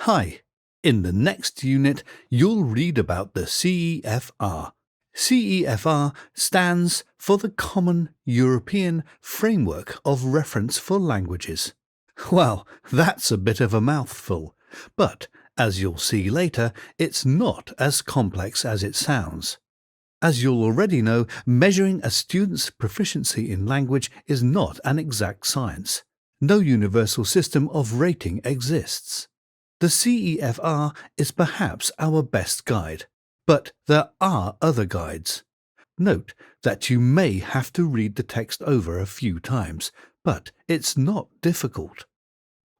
Hi, in the next unit you'll read about the CEFR. CEFR stands for the Common European Framework of Reference for Languages. Well, that's a bit of a mouthful, but as you'll see later, it's not as complex as it sounds. As you'll already know, measuring a student's proficiency in language is not an exact science. No universal system of rating exists. The CEFR is perhaps our best guide, but there are other guides. Note that you may have to read the text over a few times, but it's not difficult.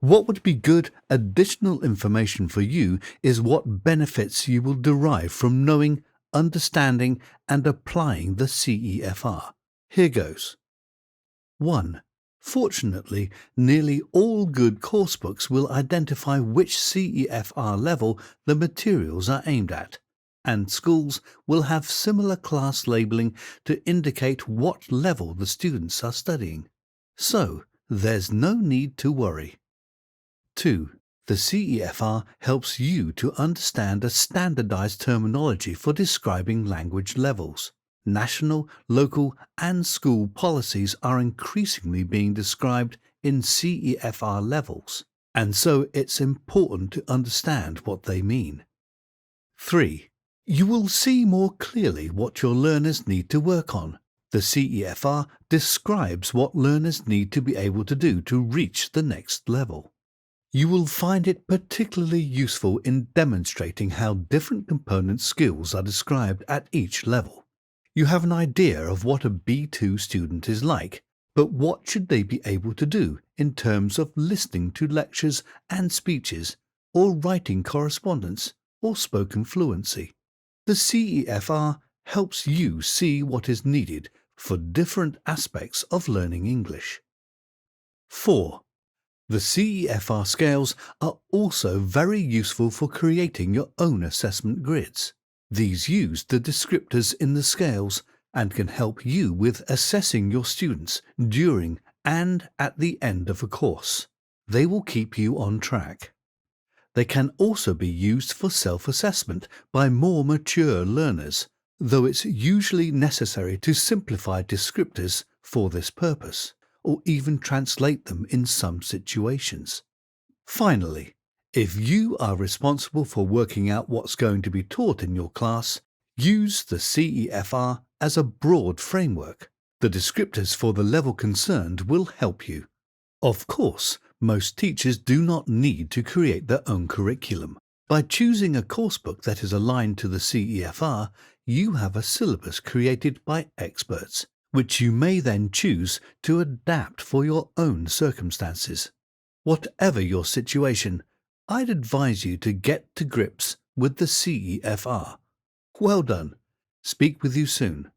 What would be good additional information for you is what benefits you will derive from knowing, understanding and applying the CEFR. Here goes. 1. Fortunately, nearly all good coursebooks will identify which CEFR level the materials are aimed at, and schools will have similar class labelling to indicate what level the students are studying. So, there's no need to worry. 2. The CEFR helps you to understand a standardized terminology for describing language levels. National, local and school policies are increasingly being described in CEFR levels, and so it's important to understand what they mean. 3. You will see more clearly what your learners need to work on. The CEFR describes what learners need to be able to do to reach the next level. You will find it particularly useful in demonstrating how different component skills are described at each level. You have an idea of what a B2 student is like, but what should they be able to do in terms of listening to lectures and speeches, or writing correspondence, or spoken fluency? The CEFR helps you see what is needed for different aspects of learning English. 4. The CEFR scales are also very useful for creating your own assessment grids. These use the descriptors in the scales and can help you with assessing your students during and at the end of a course. They will keep you on track. They can also be used for self-assessment by more mature learners, though it's usually necessary to simplify descriptors for this purpose, or even translate them in some situations. Finally, if you are responsible for working out what's going to be taught in your class, use the CEFR as a broad framework. The descriptors for the level concerned will help you. Of course, most teachers do not need to create their own curriculum. By choosing a coursebook that is aligned to the CEFR, you have a syllabus created by experts, which you may then choose to adapt for your own circumstances. Whatever your situation, I'd advise you to get to grips with the CEFR. Well done. Speak with you soon.